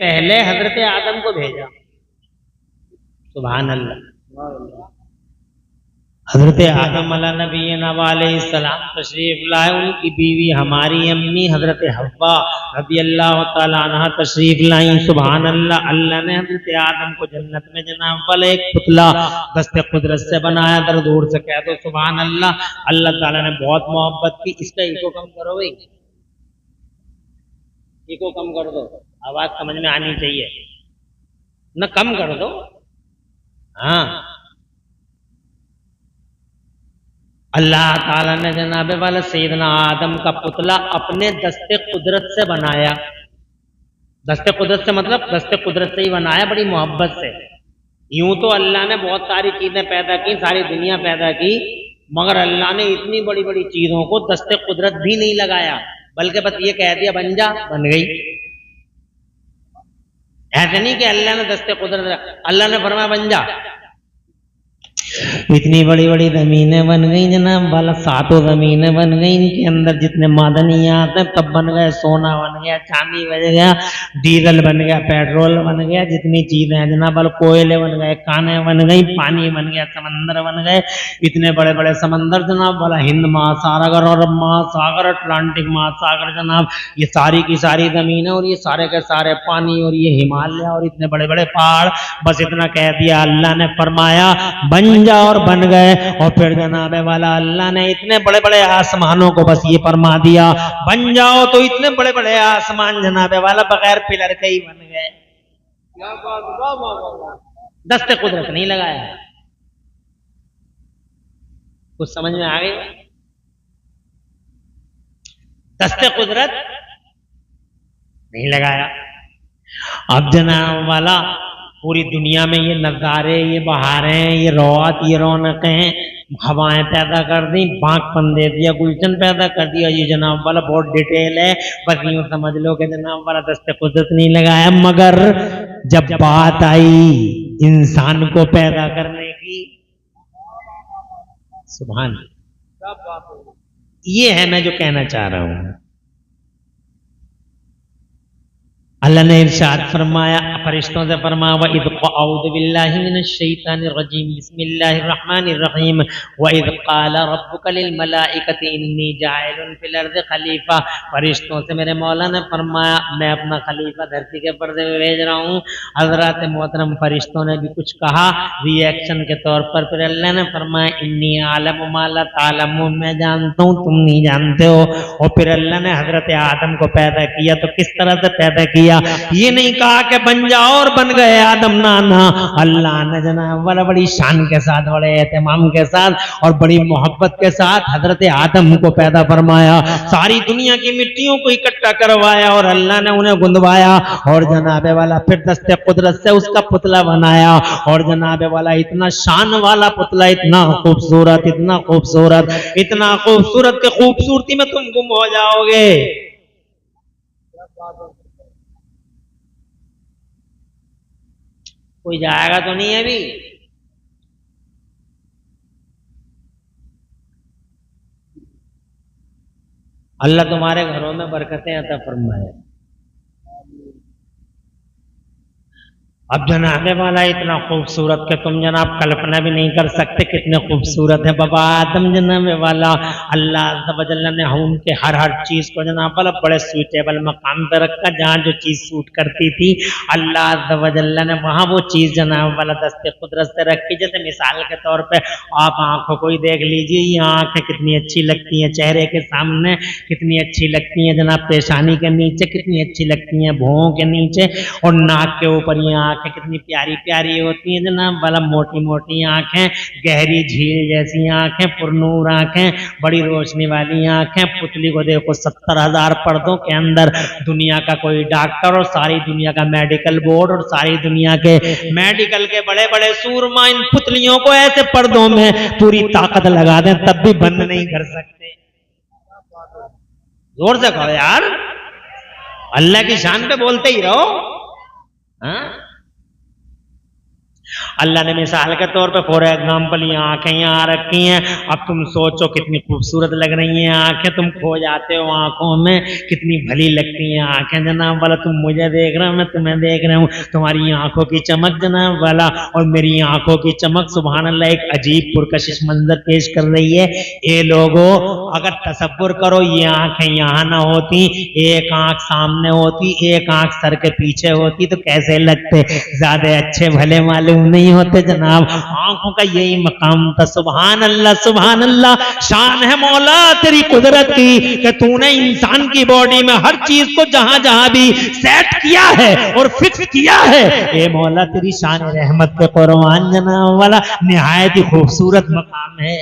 पहले हजरत आदम को भेजा। सुभान अल्लाह। हजरत आदम अलैहिस्सलाम तशरीफ लाए, उनकी बीवी हमारी अम्मी हजरत हव्वा रज़ी अल्लाह तआला अन्हा तशरीफ लाई। सुभान अल्लाह। अल्लाह ने हजरत आदम को जन्नत में जनाब वाला एक पुतला दस्ते कुदरत से बनाया। दर दूर से कह दो सुभान अल्लाह। अल्लाह ताला ने बहुत मोहब्बत की। इसका इको कम करो भाई, इको कम कर दो, आवाज समझ में आनी चाहिए न, कम कर दो। हाँ, अल्लाह ताला ने जनाबे वाला सैयदना आदम का पुतला अपने दस्ते कुदरत से बनाया। दस्ते कुदरत से मतलब दस्ते कुदरत से ही बनाया, बड़ी मोहब्बत से। यूं तो अल्लाह ने बहुत सारी चीजें पैदा की, सारी दुनिया पैदा की, मगर अल्लाह ने इतनी बड़ी बड़ी चीजों को दस्ते कुदरत भी नहीं लगाया, बल्कि बस ये कह दिया बन जा, बन गई। ऐसे नहीं कि अल्लाह ने दस्ते कुदरत, अल्लाह ने फरमाया बन जा। इतनी बड़ी बड़ी जमीनें बन गई जनाब वाला, 7 जमीनें बन गई, इनके अंदर जितने मादनियात हैं तब बन गए। सोना बन गया, चांदी बन गया, डीजल बन गया, पेट्रोल बन गया, जितनी चीजें हैं जनाब वाला, कोयले बन गए, काने बन गई, पानी बन गया, समंदर बन गए, इतने बड़े बड़े समंदर जनाब वाला, हिंद महासागर और महासागर, अटलांटिक महासागर जनाब, ये सारी की सारी जमीनें और ये सारे के सारे पानी और ये हिमालय और इतने बड़े बड़े पहाड़। बस इतना कह दिया अल्लाह ने, फरमाया बन जा, और बन गए। और फिर जनाबे वाला अल्लाह ने इतने बड़े बड़े आसमानों को बस ये फरमा दिया बन जाओ, तो इतने बड़े बड़े आसमान जनाबे वाला बगैर पिलर के ही बन गए। दस्ते कुदरत नहीं लगाया। कुछ समझ में आ गई? दस्ते कुदरत नहीं लगाया। अब जनाब वाला पूरी दुनिया में ये नज़ारे, ये बहारें, ये रौआत, ये रौनकें, हवाएं पैदा कर दी, बागपन दे दिया, गुलशन पैदा कर दिया। ये जनाब वाला बहुत डिटेल है, बस यूं समझ लो कि जनाब वाला दस्ते कुदरत नहीं लगाया। मगर जब बात आई इंसान को पैदा करने की, सुभान, ये है मैं जो कहना चाह रहा हूं। अल्लाह ने इरशाद फरमाया, फरिश्तों से फरमाया, व इज़ अऊज़ु बिल्लाहि मिनश शैतानिर रजीम बिस्मिल्लाहिर रहमानिर रहीम व इज़ क़ाला रब्बुका लिल मलाइकति इन्नी जाइलुन फिल अर्ज़ि खलीफा। फरिश्तों से मेरे मौला ने फरमाया मैं अपना खलीफा धरती के पर्दे में भेज रहा हूँ। हज़रात मोहतरम फरिश्तों ने भी कुछ कहा रिएक्शन के तौर पर। फिर अल्लाह ने फरमाया इन्नी आलमु मा ला तालमून, मैं जानता हूँ तुम नहीं जानते हो। और फिर अल्लाह ने हज़रत आदम को पैदा किया, तो किस तरह से पैदा किया? ये नहीं कहा कि बन जाओ और बन गए आदम, ना, अल्लाह ने जनाब वाला बड़ी शान के साथ, बड़े एहतमाम के साथ और बड़ी मोहब्बत के साथ हजरत आदम को पैदा फरमाया। सारी दुनिया की मिट्टियों को इकट्ठा करवाया और अल्लाह ने उन्हें गुंदवाया और जनाबे वाला फिर दस्ते कुदरत से उसका पुतला बनाया। और जनाबे वाला इतना शान वाला पुतला, इतना खूबसूरत, इतना खूबसूरत, इतना खूबसूरत के खूबसूरती में तुम गुम हो जाओगे। कोई जाएगा तो नहीं है अभी? अल्लाह तुम्हारे घरों में बरकतें अता फरमाए। अब जनाबे वाला इतना खूबसूरत कि तुम जनाब कल्पना भी नहीं कर सकते कितने खूबसूरत है बाबा आदम जनाबे वाला। अल्लाह तआला ने उनके हर चीज को जनाब वाला बड़े सूटेबल मकाम पर रखा, जहाँ जो चीज सूट करती थी अल्लाह तआला ने वहाँ वो चीज जनाब वाला दस्ते कुदरत से रखी। जैसे मिसाल के तौर पे आप आंखों को ही देख लीजिए, ये आंखें कितनी अच्छी लगती हैं चेहरे के सामने, कितनी अच्छी लगती हैं जनाब पेशानी के नीचे, कितनी अच्छी लगती हैं भौहों के नीचे, और नाक के ऊपर ये आंखें कितनी प्यारी प्यारी होती हैं जनाब वाला, मोटी मोटी आंखें, गहरी झील जैसी आंखें, पुरनूर आंखें, बड़ी रोशनी वाली आंखें। पुतली को देखो 70,000 पर्दों के अंदर, दुनिया का कोई डॉक्टर और सारी दुनिया का मेडिकल बोर्ड और सारी दुनिया के मेडिकल के बड़े बड़े सूरमा इन पुतलियों को ऐसे पर्दों में पूरी ताकत लगा दें तब भी बंद नहीं कर सकते। जोर से कहो यार, अल्लाह की शान पे बोलते ही रहो। हाँ? अल्लाह ने मिसाल के तौर पे फॉर एग्जाम्पल ये आंखें यहाँ रखी हैं। अब तुम सोचो कितनी खूबसूरत लग रही हैं आंखें, तुम खो जाते हो आंखों में, कितनी भली लगती हैं आंखें जनाब वाला। तुम मुझे देख रहे हो, मैं तुम्हें देख रहा हूँ, तुम्हारी आंखों की चमक जनाब वाला और मेरी आंखों की चमक सुभान अल्लाह एक अजीब पुरकशिश मंजर पेश कर रही है। ये लोगों अगर तसव्वुर करो ये आंखें यहाँ ना होती, एक आंख सामने होती, एक आंख सर के पीछे होती तो कैसे लगते, ज्यादा अच्छे भले मालूम नहीं होते जनाब। आंखों का यही मकाम था। सुभान अल्लाह, शान है मौला तेरी कुदरत की कि तूने इंसान की बॉडी में हर चीज को जहां जहां भी सेट किया है और फिक्स किया है। ए मौला तेरी शान रहमत के कुर्बान जनाब वाला निहायत ही खूबसूरत मकाम है।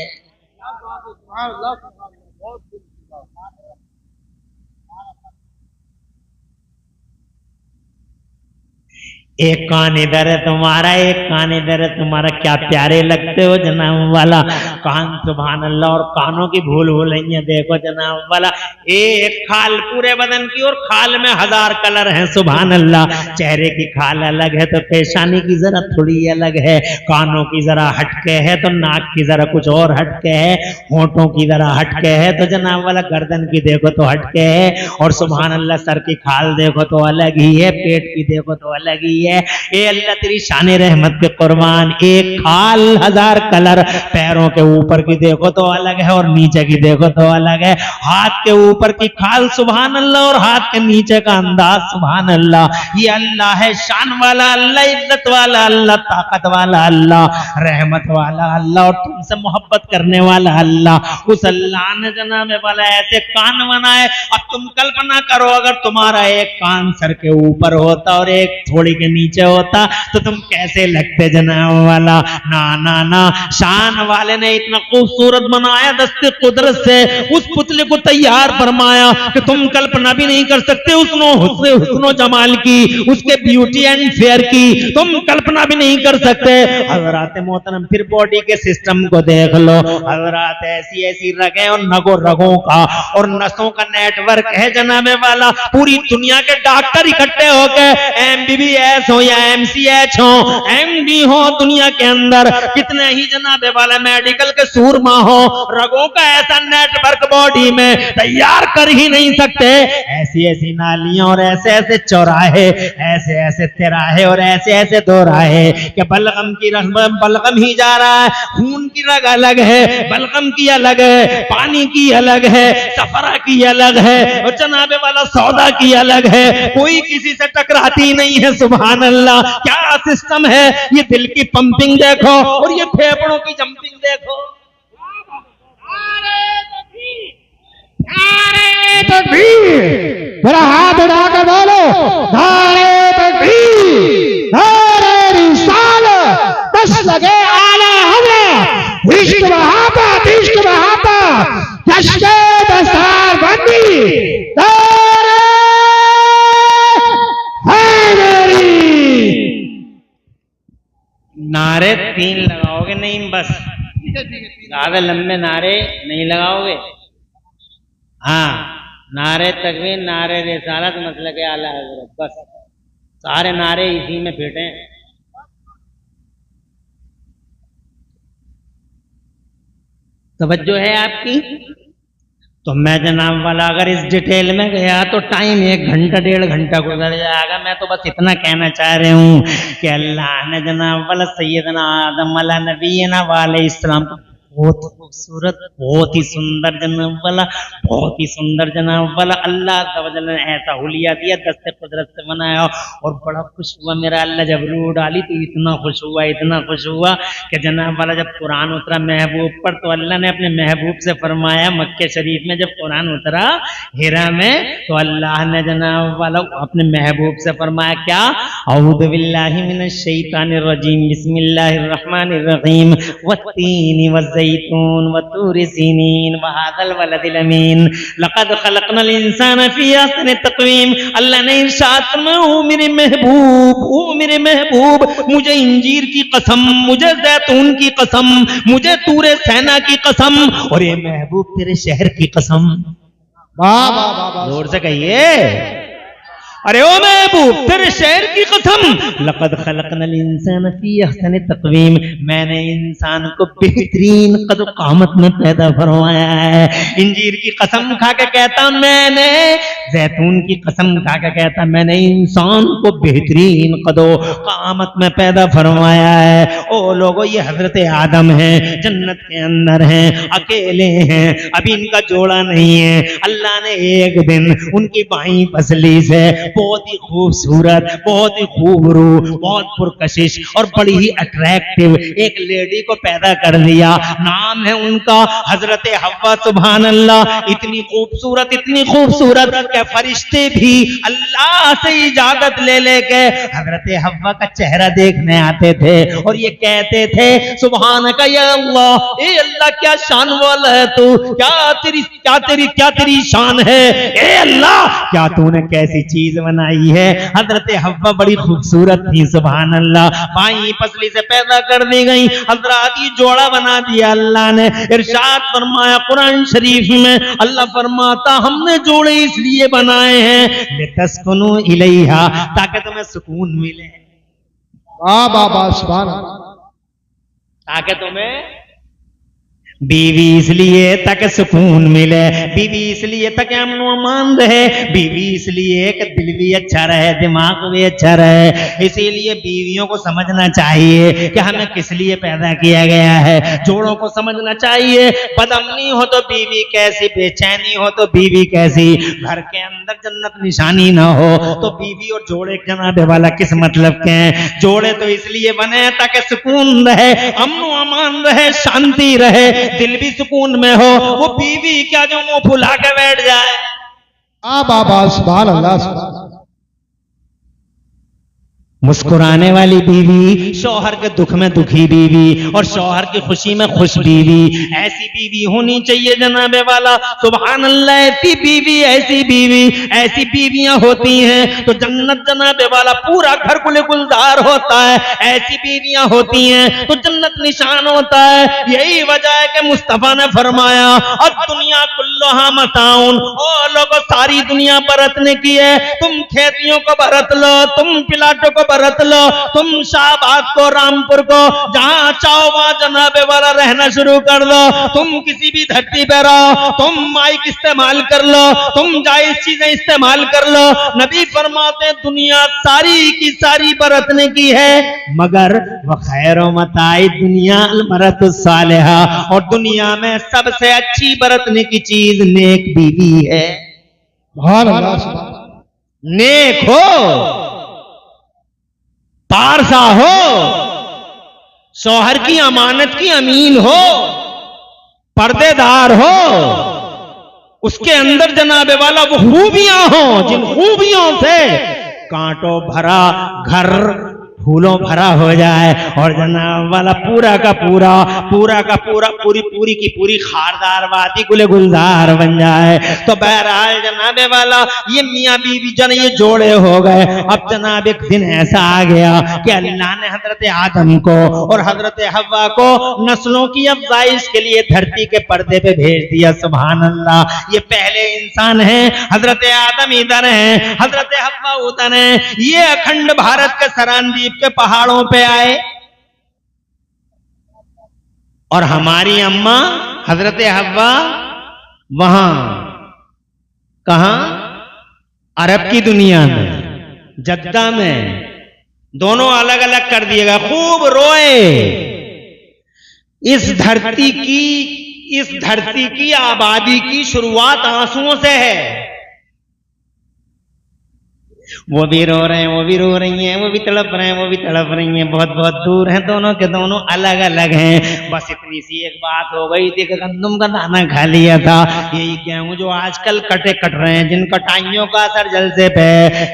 एक कान इधर है तुम्हारा, एक कान इधर है तुम्हारा, क्या प्यारे लगते हो जनाब वाला। कान सुभान अल्लाह, और कानों की भूल भूलैया देखो जनाब वाला। एक खाल पूरे बदन की और खाल में 1000 कलर हैं सुभान अल्लाह। चेहरे की खाल अलग है तो पेशानी की जरा थोड़ी अलग है, कानों की जरा हटके है तो नाक की जरा कुछ और हटके है, होंठों की जरा हटके है तो जनाब वाला गर्दन की देखो तो हटके है, और सुभान अल्लाह सर की खाल देखो तो अलग ही है, पेट की देखो तो अलग ही है। ए अल्लाह तेरी शान रहमत के कुर्बान, एक खाल 1000 कलर। पैरों के ऊपर की देखो तो अलग है और नीचे की देखो तो अलग है। हाथ के ऊपर की खाल सुभान अल्लाह और हाथ के नीचे का अंदाज सुभान अल्लाह। ये अल्लाह है शान वाला अल्लाह, इज्जत वाला अल्लाह, ताकत वाला अल्लाह, रहमत वाला अल्लाह और तुमसे मोहब्बत करने वाला अल्लाह। उस अल्लाह ने जनाब वाला ऐसे कान बनाए। अब तुम कल्पना करो अगर तुम्हारा एक कान सर के ऊपर होता और एक थोड़ी के नीचे होता तो तुम कैसे लगते जनाब वाला। ना ना ना, शान वाले ने इतना खूबसूरत बनाया दस्ते कुदरत से, उस पुतले को तैयार फरमाया कि तुम कल्पना भी नहीं कर सकते हुस्नो जमाल की, उसके ब्यूटी एंड फेयर की तुम कल्पना भी नहीं कर सकते। हजरात मोहतरम फिर बॉडी के सिस्टम को देख लो हजरात, ऐसी ऐसी रगें और रगों का और नसों का नेटवर्क है जनाबे वाला। पूरी दुनिया के डॉक्टर इकट्ठे होकर MBBS हो या MCH हो, MD हो, दुनिया के अंदर कितने ही जनाबे वाला मेडिकल के सूरमा हो, रगों का ऐसा नेटवर्क बॉडी में तैयार कर ही नहीं सकते। ऐसी ऐसी नालियां और ऐसे ऐसे चौराहे, ऐसे ऐसे तिराहे और ऐसे ऐसे दोराहे कि बलगम की रग बलगम ही जा रहा है, खून की रग अलग है, बलगम की अलग है, पानी की अलग है, सफरा की अलग है और जनाबे वाला सौदा की अलग है। कोई किसी से टकराती नहीं है सुभान अल्लाह। क्या सिस्टम है, ये दिल की पंपिंग देखो और ये फेफड़ों की जंपिंग देखो। मेरा हाथ उठाकर बोलो नारे तकबीर, नारे रिसालत, बस लगे आला हज़रत, इश्क मोहब्बत, इश्क मोहब्बत, जश्न दस्तार बंदी, नारे हैदरी। नारे 3 लगाओगे नहीं, बस ज्यादा लंबे नारे नहीं लगाओगे। हाँ, नारे तकबीर, नारे रिसालत, मतलब के आला हज़रत, बस सारे नारे इसी में फिट हैं। तवज्जो है आपकी? तो मैं जनाब वाला अगर इस डिटेल में गया तो टाइम 1 घंटा 1.5 घंटा गुजर जाएगा। मैं तो बस इतना कहना चाह रही हूँ कि अल्लाह ने जनाब वाला सैयदना आदम वाला नबीना वाले इस्लाम बहुत खूबसूरत, बहुत ही सुंदर जनाब वाला, बहुत ही सुंदर जनाब वाला अल्लाह तआला ने ऐसा हुलिया दिया, दस्ते कुदरत से बनाया और बड़ा खुश हुआ मेरा अल्लाह। जब रूह डाली तो इतना खुश हुआ, इतना खुश हुआ कि जनाब वाला जब कुरान उतरा महबूब पर तो अल्लाह ने अपने महबूब से फरमाया, मक्के शरीफ में जब कुरान उतरा हिरा में तो अल्लाह ने जनाब वाला अपने महबूब से फरमाया क्या, औज़ु बिल्लाहि मिनश शैतानिर रजीम, बिस्मिल्लाहिर रहमानिर रहीम, वत्तीनि वज़्ज़ैतून वतूरि सीनीन वहाज़ल वलदिल अमीन, लक़द ख़लक़नल इंसाना फ़ी अहसनि तक़वीम। अल्लाह ने इरशाद फरमाया, ओ मेरे महबूब, ओ मेरे महबूब, मुझे इंजीर की कसम, मुझे जैतून की कसम, मुझे तूरे सैना की कसम और ये महबूब तेरे शहर की कसम। वाह वाह वाह, जोर से कहिए। अरे ओ महबूब, तेरे शहर की कसम, लक़द खलक़नल इंसान फी अहसनि तक़वीम, मैंने इंसान को बेहतरीन कद क़ामत में पैदा फरमाया है। इंजीर की कसम खा के कहता मैंने, जैतून की कसम खा के कहता मैंने इंसान को बेहतरीन कदो क़ामत में पैदा फरमाया है। ओ लोगों, ये हजरत आदम है, जन्नत के अंदर हैं, अकेले हैं, अभी इनका जोड़ा नहीं है। अल्लाह ने एक दिन उनकी बाईं पसली से बहुत ही खूबसूरत, बहुत ही खूबरू, बहुत पुरकशिश और बड़ी ही अट्रैक्टिव एक लेडी को पैदा कर दिया। नाम है उनका हजरत हव्वा। सुभान अल्लाह, इतनी खूबसूरत कि फरिश्ते भी अल्लाह से इजाजत ले लेके हजरत हव्वा का चेहरा देखने आते थे और ये कहते थे सुभान का या अल्लाह, ए अल्लाह क्या शान वाला है तू, क्या तेरी शान है, ए अल्लाह क्या तूने कैसी चीज बनाई है। हजरत हव्वा बड़ी खूबसूरत थी, सुभान अल्लाह, बाईं पसली से पैदा कर दी गई, हजरत की जोड़ा बना दिया अल्लाह ने। इरशाद फरमाया कुरान शरीफ में, अल्लाह फरमाता हमने जोड़े इसलिए बनाए हैं लितस्कुनु इलैहा, ताकि तुम्हें सुकून मिले। वाह वाह वाह, सुभान अल्लाह। ताकि तुम्हें बीवी इसलिए ताकि सुकून मिले, बीवी इसलिए ताकि अमन अमान रहे, बीवी इसलिए कि दिल भी अच्छा रहे, दिमाग भी अच्छा रहे। इसीलिए बीवियों को समझना चाहिए कि हमें किस लिए पैदा किया गया है। जोड़ों को समझना चाहिए, बदअमनी हो तो बीवी कैसी, बेचैनी हो तो बीवी कैसी, घर के अंदर जन्नत निशानी ना हो तो बीवी और जोड़े जनाबे वाला किस मतलब के हैं। जोड़े तो इसलिए बने ताकि सुकून रहे, अमन अमान रहे, शांति रहे, दिल भी सुकून में हो। वो बीवी क्या जो मुंह फुला के बैठ जाए। बाबा सुभान अल्लाह, सुभान अल्लाह। मुस्कुराने वाली बीवी, शौहर के दुख में दुखी बीवी और शौहर की खुशी में खुश बीवी, ऐसी बीवी होनी चाहिए जनाबे वाला। सुभान अल्लाह, ऐसी बीवियां होती हैं तो जन्नत जनाबे वाला पूरा घर गुल गुलजार होता है। ऐसी बीवियां होती हैं तो जन्नत निशान होता है। यही वजह है कि मुस्तफा ने फरमाया और दुनिया कुल्लुहा मताउन, ओ लोगों सारी दुनिया बरतने की है। तुम खेतियों को बरत लो, तुम प्लाटों को बरत लो, तुम शाहबाद को, रामपुर को, जहां चाहो वहां जनाबे वाला रहना शुरू कर लो। तुम किसी भी धरती पे रहो, तुम माइक इस्तेमाल कर लो, तुम जायज चीजें इस्तेमाल कर लो। नबी फरमाते दुनिया सारी की सारी बरतने की है, मगर वह खैर मताई दुनिया अलमरत सालिहा, और दुनिया में सबसे अच्छी बरतने की चीज नेक बीवी है। सुभान अल्लाह, सुभान अल्लाह। नेक हो, पारसा हो, शौहर की अमानत की अमीन हो, पर्देदार हो, उसके अंदर जनाबे वाला वो खूबियां हो जिन खूबियों से कांटों भरा घर फूलों भरा हो जाए और जनाब वाला पूरा का पूरा पूरी की पूरी खारदार वादी गुले गुलजार बन जाए। तो बहरहाल जनाबे वाला ये मियाँ बीवी जन ये जोड़े हो गए। अब जनाब एक दिन ऐसा आ गया कि अल्लाह ने हजरत आदम को और हजरत हव्वा को नस्लों की अफजाइश के लिए धरती के पर्दे पे भेज दिया। सुभान अल्लाह, ये पहले इंसान है, हजरत आदम इधर है, हजरत हव्वा उधर है। ये अखंड भारत के सरांदीप के पहाड़ों पे आए और हमारी अम्मा हजरत हव्वा वहां, कहां, अरब की दुनिया में, जद्दा में, दोनों अलग अलग कर दिए गए। खूब रोए। इस धरती की आबादी की शुरुआत आंसुओं से है। वो भी रो रहे हैं, वो भी रो रही हैं, वो भी तड़प रहे हैं, वो भी तड़प रही हैं। बहुत बहुत दूर हैं, दोनों के दोनों अलग अलग हैं। बस इतनी सी एक बात हो गई थी कि गंदम का दाना खा लिया था। यही गेहूं जो आजकल कट रहे हैं, जिन कटाइयों का असर जलसे पे,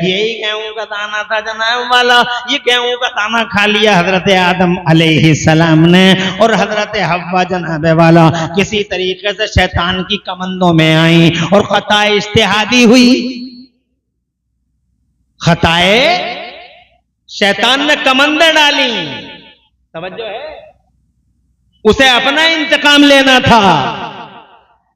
यही गेहूं का दाना था जनाब वाला। ये गेहूं का दाना खा लिया हजरत आदम अलैहिस्सलाम ने और हजरत हव्वा जनाबे वाला किसी तरीके से शैतान की कमंदों में आई और खता इज्तिहादी हुई। खताए शैतान ने कमंदे डाली। तवज्जो है, उसे अपना इंतकाम लेना था।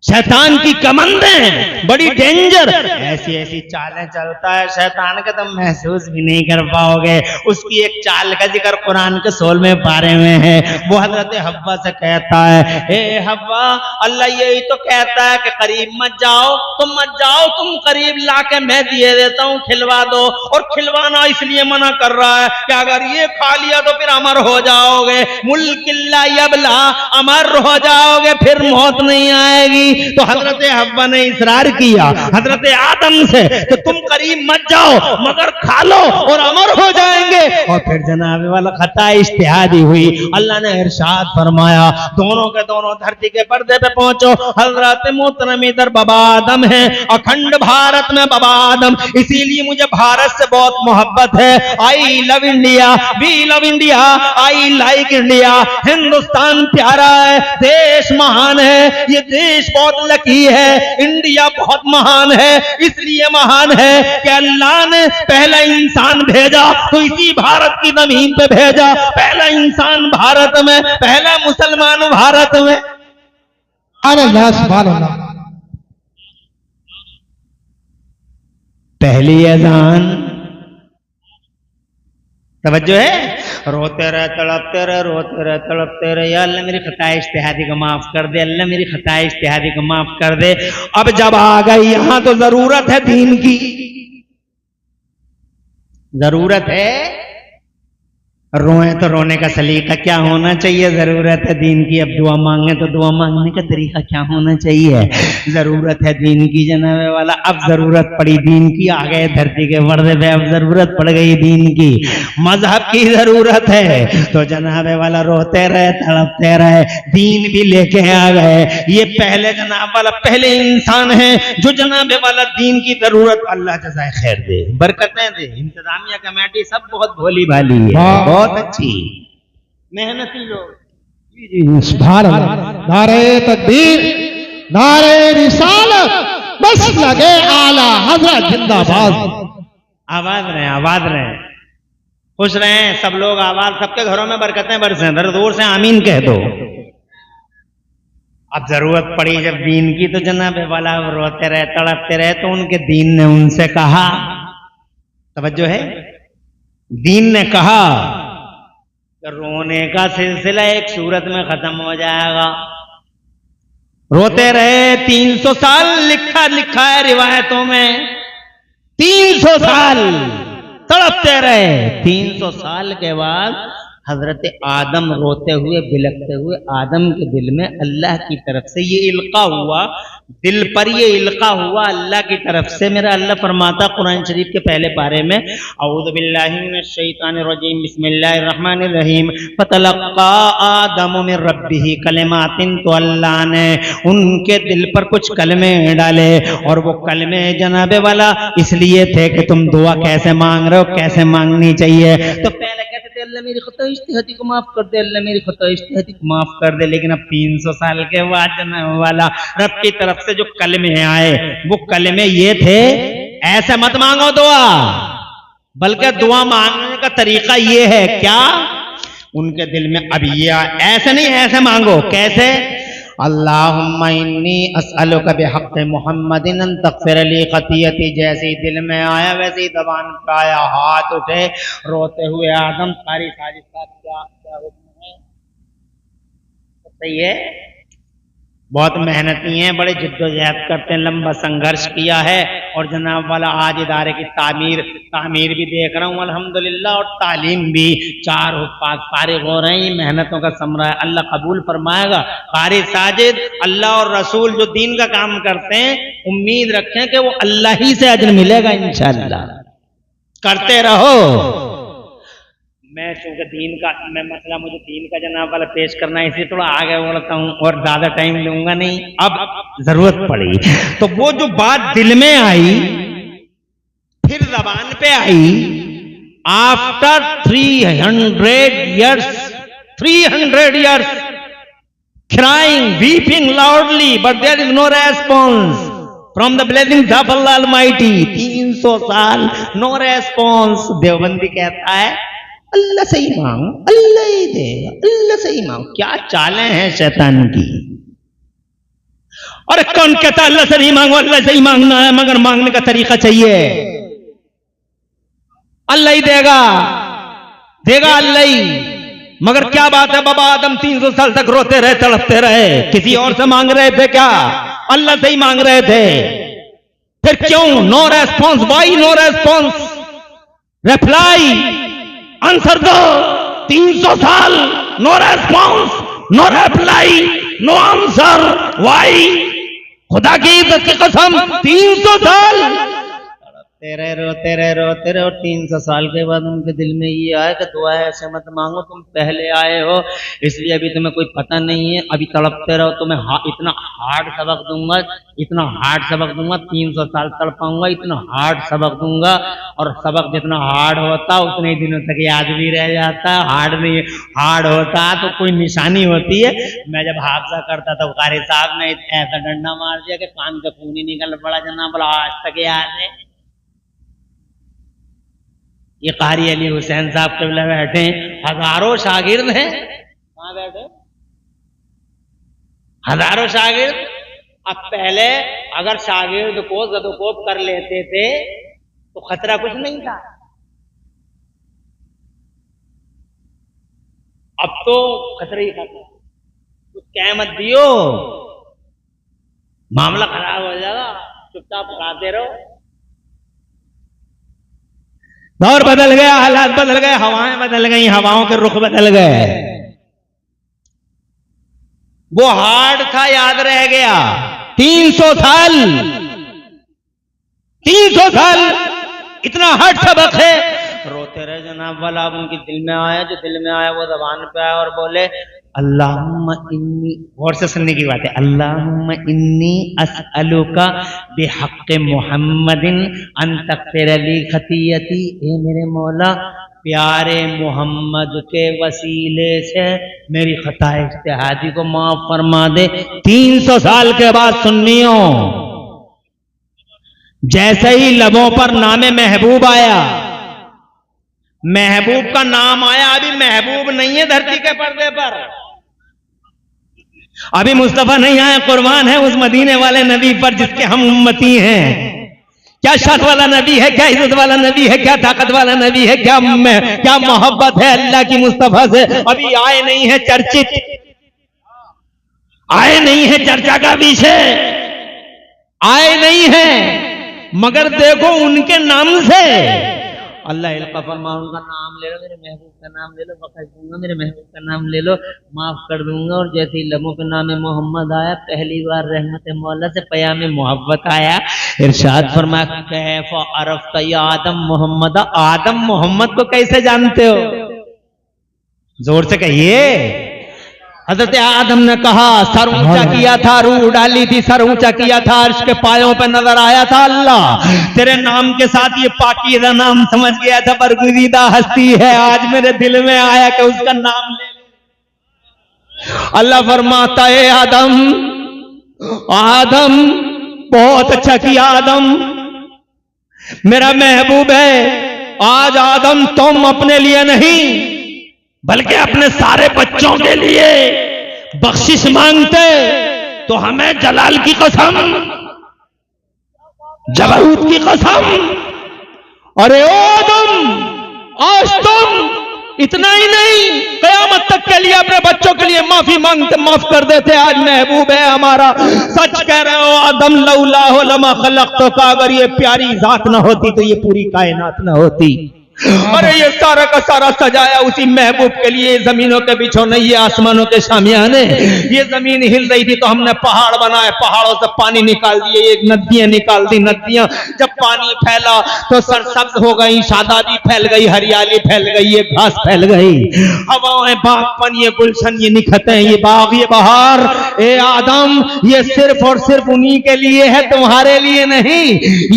शैतान की कमंदें बड़ी डेंजर, ऐसी ऐसी चालें चलता है शैतान के, तुम महसूस भी नहीं कर पाओगे। उसकी एक चाल का जिक्र कुरान के 16वें पारे में है। वो हजरत हव्वा से कहता है, ए हव्वा, अल्लाह यही तो कहता है कि करीब मत जाओ, तुम मत जाओ, तुम करीब लाके मैं दिए देता हूँ, खिलवा दो। और खिलवाना इसलिए मना कर रहा है कि अगर ये खा लिया तो फिर अमर हो जाओगे, मुल्किल्ला यबला, अमर हो जाओगे, फिर मौत नहीं आएगी। तो हजरत हव्वा ने इसरार किया हजरत आदम से कि तुम करीब मत जाओ, मगर खा लो और अमर हो जाएंगे। और फिर जनाब वाला खता इज्तिहादी हुई। अल्लाह ने इरशाद फरमाया, दोनों के दोनों धरती के पर्दे पे पहुंचो। हजरत मोहतरम इधर बाबा आदम है, अखंड भारत में बाबा आदम, इसीलिए मुझे भारत से बहुत मोहब्बत है। I love India, we love India, I like India. Hindustan प्यारा है, देश महान है, ये देश बहुत लकी है, इंडिया बहुत महान है। इसलिए महान है कि अल्लाह ने पहला इंसान भेजा तो इसी भारत की जमीन पे भेजा। पहला इंसान भारत में, पहला मुसलमान भारत में। अल्लाह सुभान अल्लाह। पहली अजान, तवज्जो है, रोते रहे तड़पते रहे, रोते रहे तड़पते रहे, या अल्लाह मेरी खता इज्तिहादी को माफ कर दे, अल्लाह मेरी खता इज्तिहादी को माफ कर दे। अब जब आ गई यहां तो जरूरत है दीन की, जरूरत है। रोए तो रोने का सलीका क्या होना चाहिए, जरूरत है दीन की। अब दुआ मांगे तो दुआ मांगने का तरीका क्या होना चाहिए, जरूरत है दीन की जनाबे वाला। अब जरूरत पड़ी दीन की, आ गए धरती के पर्दे पे, अब जरूरत पड़ गई दीन की, मजहब की जरूरत है। तो जनाबे वाला रोते रहे तड़पते रहे, दीन भी लेके आ गए। ये पहले जनाब वाला पहले इंसान है जो जनाबे वाला दीन की जरूरत, अल्लाह जज़ाए खैर दे, बरकतें दे। इंतजामिया कमेटी सब बहुत भोली भाली है, बहुत अच्छी मेहनती लोग। सुभान अल्लाह। नारे तकबीर, नारे रिसालत, बस लगे आला हजरत जिंदाबाद। आवाज रहे, आवाज रहे, खुश रहे सब लोग, आवाज, सबके घरों में बरकतें बरसें, दर दूर से आमीन कह दो। अब जरूरत पड़ी जब दीन की तो जनाबे वाला रोते रहे तड़पते रहे, तो उनके दीन ने उनसे कहा, तवज्जो है, दीन ने कहा रोने का सिलसिला एक सूरत में खत्म हो जाएगा। रोते रहे 300 साल, लिखा है रिवायतों में 300 साल तड़पते रहे। 300 साल के बाद हजरत आदम रोते हुए बिलखते हुए, आदम के दिल में अल्लाह की तरफ से ये इल्का हुआ, दिल पर ये इल्का हुआ अल्लाह की तरफ से। मेरा अल्लाह फरमाता कुरान शरीफ के पहले पारे में, औज़ु बिल्लाहि मिनश शैतानिर रजीम, बिस्मिल्लाहिर रहमानिर रहीम, फतलक्का आदम मिर रब्बिही कलिमातिन, तो अल्लाह ने उनके दिल पर कुछ कलमे डाले। और वो कलमे जनाबे वाला इसलिए थे कि तुम दुआ कैसे मांग रहे हो, कैसे मांगनी चाहिए। तो पहले कहते थे अल्लाह मेरी खता इज्तिहादी को माफ कर दे, अल्लाह मेरी खता इज्तिहादी को माफ कर दे। लेकिन अब 300 साल के बाद जनाबे वाला रब की तरफ से जो कलमे आए, वो कलमे ये थे, ऐसे मत मांगो दुआ, बल्कि दुआ मांगने का तरीका ये है क्या, उनके दिल में अब ये ऐसे नहीं, ऐसे मांगो। कैसे, अल्लाहुम्मा इन्नी अस्अलुका बिहक़्क़ि मुहम्मदिन अन तग़फ़िर ली ख़तीयती, जैसे दिल में आया वैसे ही ज़बान पे आया, हाथ उठे, रोते हुए आदम सारी साजिश का क्या हुक्म है। सही है, बहुत मेहनती हैं, बड़े जिद्दोजहद करते हैं, लंबा संघर्ष किया है। और जनाब वाला आज इदारे की तामीर भी देख रहा हूँ अल्हम्दुलिल्लाह, और तालीम भी, 4 हुफ़ाज़ फारिग हो रहे हैं। ये मेहनतों का समरा है, अल्लाह कबूल फरमाएगा। कारी साजिद, अल्लाह और रसूल जो दीन का काम करते हैं, उम्मीद रखें कि वो अल्लाह ही से अजर मिलेगा इंशाअल्लाह। करते रहो। मैं चूंकि दीन का मसला मुझे दीन का जनाब वाला पेश करना है, इसलिए थोड़ा आगे बोलता हूँ और ज्यादा टाइम लूंगा नहीं। अब जरूरत पड़ी तो वो जो बात दिल में आई फिर जबान पे आई, after 300 years crying, weeping loudly, but there is no response from the blessings of Allah Almighty. 300 साल नो रेस्पॉन्स। देवबंदी कहता है अल्लाह से ही मांगो, अल्लाह ही देगा, अल्लाह से ही मांगो। क्या चालें हैं शैतान की। अरे कौन कहता अल्लाह से नहीं मांगो, अल्लाह से ही मांगना है, मगर मांगने का तरीका चाहिए। अल्लाह ही देगा, देगा अल्लाह ही। मगर क्या बात है, बाबा आदम 300 साल तक रोते रहे, तड़पते रहे, किसी और से मांग रहे थे क्या? अल्लाह से ही मांग रहे थे। फिर क्यों no response? Why no response? Reply, answer दो। 300 साल no response, no reply, no answer, why? खुदा की इज्जत की कसम, 300 साल रोते रहे। 300 साल के बाद उनके दिल में ये आया कि दुआ ऐसे मत मांगो, तुम पहले आए हो इसलिए अभी तुम्हें कोई पता नहीं है, अभी तड़पते रहो, तुम्हें इतना हार्ड सबक दूंगा, इतना हार्ड सबक दूंगा, 300 साल तड़पाऊंगा, इतना हार्ड सबक दूंगा। और सबक जितना हार्ड होता उतने ही दिनों तक याद भी रह जाता। हार्ड नहीं, हार्ड होता तो कोई निशानी होती है। मैं जब हादसा करता था कारी साहब ने ऐसा डंडा मार दिया कि कान का खून ही निकल पड़ा, जना बोला आज तक याद है। ये कारी अली हुसैन साहब क़िबला बैठे, हजारों शागिर्द हैं। कहाँ बैठे? हजारों शागिर्द। अब पहले अगर शागिर्द को ज़दोकोब कर लेते थे तो खतरा कुछ नहीं था। अब तो खतरा ही खतरा। कुछ कह मत दियो, मामला खराब हो जाएगा, चुपचाप खाते रहो। दौर बदल गया, हालात बदल गए, हवाएं बदल गई, हवाओं के रुख बदल गए। वो हार्ड था, याद रह गया। 300 साल, 300 साल इतना हार्ड सबक है। रोते रहे जनाब वाला। अब उनके दिल में आया, जो दिल में आया वो ज़बान पे आया और बोले अल्लाहुम्मा इन्नी, गौर से सुनने की बात है, अल्लाहुम्मा इन्नी अस्अलुका बिहक़्क़ि मुहम्मदिन अन तग़फ़िर ली ख़तीयती। ए मेरे मौला, प्यारे मोहम्मद के वसीले से मेरी खता इज्तिहादी को माफ फरमा दे। 300 साल के बाद सुन्नियों, जैसे ही लबों पर नामे महबूब आया, महबूब का नाम आया, अभी महबूब नहीं है धरती के पर्दे पर, अभी मुस्तफा नहीं आया, कुर्बान है उस मदीने वाले नबी पर जिसके हम उम्मती हैं। क्या शान वाला नबी है, क्या इज्जत वाला नबी है, क्या ताकत वाला नबी है, क्या मोहब्बत है अल्लाह की मुस्तफा से। अभी आए नहीं है चर्चित, आए नहीं है चर्चा का विषय, आए नहीं है, मगर देखो उनके नाम से अल्लाह फरमा, उनका नाम ले लो, मेरे महबूब का नाम ले लो, बख्श दूंगा, मेरे महबूब का नाम ले लो, माफ कर दूंगा। और जैसे ही लबों पे नाम मोहम्मद आया, पहली बार रहमत मौला से पयाम मोहब्बत आया। इरशाद फरमा, कैफ अरफ्त या आदम मोहम्मद, आदम मोहम्मद को कैसे जानते हो? जोर से कहिए। हजरत आदम ने कहा, सर ऊंचा किया था, रूह डाली थी, सर ऊंचा किया था, अर्श के पायों पे नजर आया था अल्लाह, तेरे नाम के साथ ये पाकीज़ा नाम समझ गया था, बरगुज़ीदा हस्ती है, आज मेरे दिल में आया कि उसका नाम ले। अल्लाह फरमाता है, आदम, आदम बहुत अच्छा किया, आदम मेरा महबूब है। आज आदम तुम अपने लिए नहीं बल्कि अपने सारे बच्चों के लिए बख्शिश मांगते तो हमें जलाल की कसम, जबरूत की कसम, अरे ओ आदम, आज तुम इतना ही नहीं, कयामत तक के लिए अपने बच्चों के लिए माफी मांगते, माफ कर देते। आज महबूब है हमारा। सच कह रहे हो आदम, लौलाहु लमा खलक़तुका, अगर ये प्यारी जात ना होती तो ये पूरी कायनात ना होती। अरे ये सारा का सारा सजाया उसी महबूब के लिए। जमीनों के बिछौने, ये आसमानों के शामियाने, ये जमीन हिल रही थी तो हमने पहाड़ बनाए, पहाड़ों से पानी निकाल दिए, एक नदियां निकाल दी, नदियां जब पानी फैला तो सरसब्ज हो गई, शादाबी फैल गई, हरियाली फैल गई, ये घास फैल गई, हवाएं, बागपन, ये गुलशन, ये निखतें, ये बाग, ये बहार। ए आदम, ये सिर्फ और सिर्फ उन्हीं के लिए है, तुम्हारे लिए नहीं।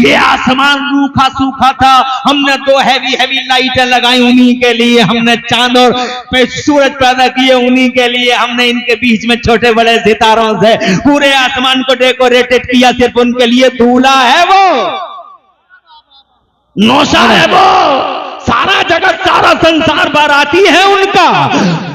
ये आसमान रूखा सूखा था, हमने दो हैवी लाइटें लगाई उन्हीं के लिए, हमने चांद और सूरज पैदा किए उन्हीं के लिए, हमने इनके बीच में छोटे बड़े सितारों से पूरे आसमान को डेकोरेटेड किया, सिर्फ उनके लिए। दूल्हा है वो, नौशा है वो, सारा जगत, सारा संसार बाराती है उनका,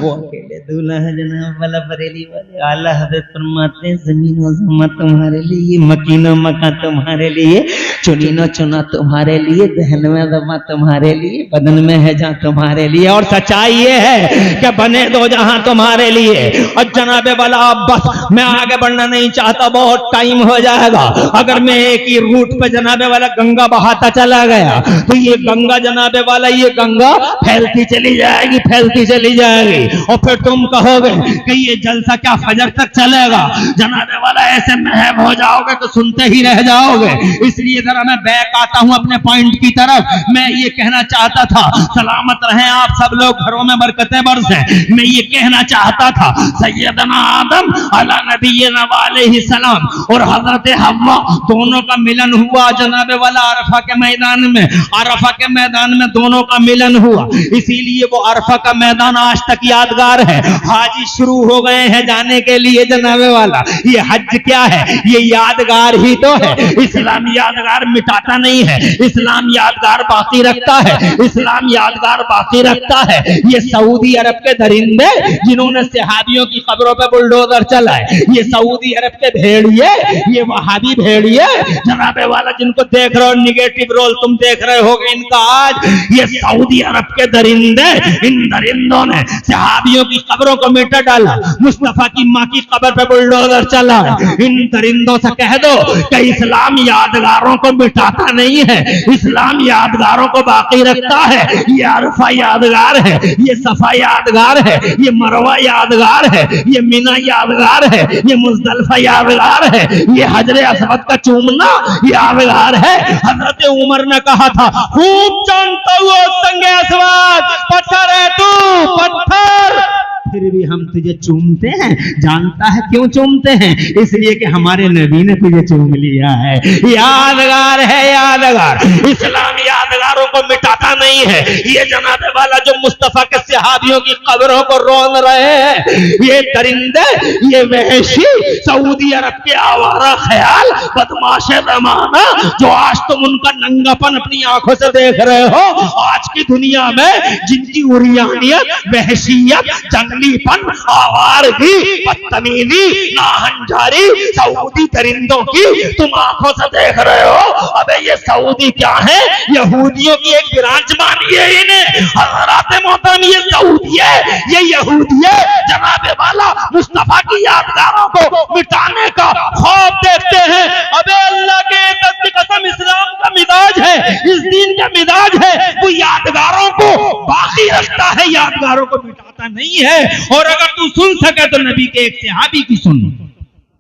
वो अकेले दूल्हा है जनाब वाला बरेली वाले आला हजरत फरमाते हैं जमीन व ज़मा तुम्हारे लिए, मकीनो मका तुम्हारे लिए, चुनीनो चुना तुम्हारे लिए, दहन में दमा तुम्हारे लिए, बदन में है जहाँ तुम्हारे लिए। और सच्चाई ये है कि बने दो जहां तुम्हारे लिए। और जनाबे वाला बस मैं आगे बढ़ना नहीं चाहता, बहुत टाइम हो जाएगा। अगर मैं एक ही रूट पे जनाबे वाला गंगा बहाता चला गया तो ये गंगा जनाबे वाला ये गंगा फैलती चली जाएगी, फैलती चली जाएगी। और फिर तुम कहोगे कि ये जलसा क्या फजर तक चलेगा? जनाबे वाला ऐसे महब हो जाओगे तो सुनते ही रह जाओगे। इसलिए जरा मैं बैक आता हूं अपने पॉइंट की तरफ। मैं ये कहना चाहता था, सलामत रहें आप सब लोग, घरों में बरकतें बरसें। मैं ये कहना चाहता था सैयदना आदम अला नबीना अलैहिस्सलाम और हजरत हव्वा दोनों का मिलन हुआ जनाबे वाला अरफा के मैदान में। अरफा के मैदान में दोनों का मिलन हुआ, इसीलिए वो अरफा का मैदान आज तक यादगार है। हाजी शुरू हो गए हैं जाने के लिए जनाबे वाला। ये हज क्या है? ये यादगार ही तो है। इस्लाम यादगार मिटाता नहीं है, इस्लाम यादगार बाकी रखता है, इस्लाम यादगार बाकी रखता है। ये सऊदी अरब के दरिंदे जिन्होंने सहाबियों की कब्रों पे बुलडोजर चलाए, ये सऊदी अरब के भेड़िए, ये वहाबी भेड़िए जनाबे वाला जिनको देख रहे हो निगेटिव रोल तुम देख रहे होगे इनका आज, ये सऊदी अरब के दरिंदे, इन दरिंदों ने सहाबियों की कब्रों को मिटा डाला, मुस्तफा की माँ की कब्र पे बुलडोजर चला। इन दरिंदों से कह दो कि इस्लाम यादगारों को मिटाता नहीं है, इस्लाम यादगारों को बाकी रखता है। ये अरफा यादगार है, ये सफा यादगार है, ये मरवा यादगार है, ये मीना यादगार है, ये मुजदलिफा यादगार है, ये हजरे असवद का चूमना यादगार है। हजरत उमर ने कहा था, खूब जानता हुआ संगे असवद, पत्थर है तू पत्थर, फिर भी हम तुझे चूमते हैं। जानता है क्यों चूमते हैं? इसलिए कि हमारे नबी ने तुझे चूम लिया है। यादगार है, यादगार। इस्लाम यादगारों को मिटाता नहीं है। ये जनाबे वाला जो मुस्तफा के सहाबियों की कब्रों को रोन रहे हैं, ये दरिंदे, ये वहशी सऊदी अरब के आवारा ख्याल बदमाश जमाना, जो आज तुम उनका नंगापन अपनी आंखों से देख रहे हो, आज की दुनिया में जिनकी उरियानियत, वहशियत, जंगलीपन, आवारगी, बदतमीजी, नाहंजारी सऊदी दरिंदों की तुम आंखों से देख रहे हो। अबे ये सऊदी क्या है? यहूदियों की एक ब्रांच मानिए इन्हें। हज़रात मोहतरम, ये सऊदी है, ये यहूदी है जनाबे वाला मुस्तफा की यादगारों को मिटाने का ख्वाब देखते हैं। अबे अल्लाह के इज्जत की कसम, इस्लाम का मिजाज है, इस दीन का मिजाज है, वो यादगारों को बाकी रखता है, यादगारों को मिटाता नहीं है। और अगर तू सुन सके तो नबी के एक सहाबी की सुन।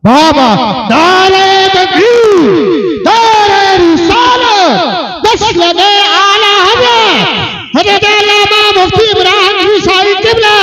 बाबा नारे तकबीर, नारे रिसालत, मसलके आला हज़रत अल्लामा मुफ्ती इब्राहिम ईसाई किबला।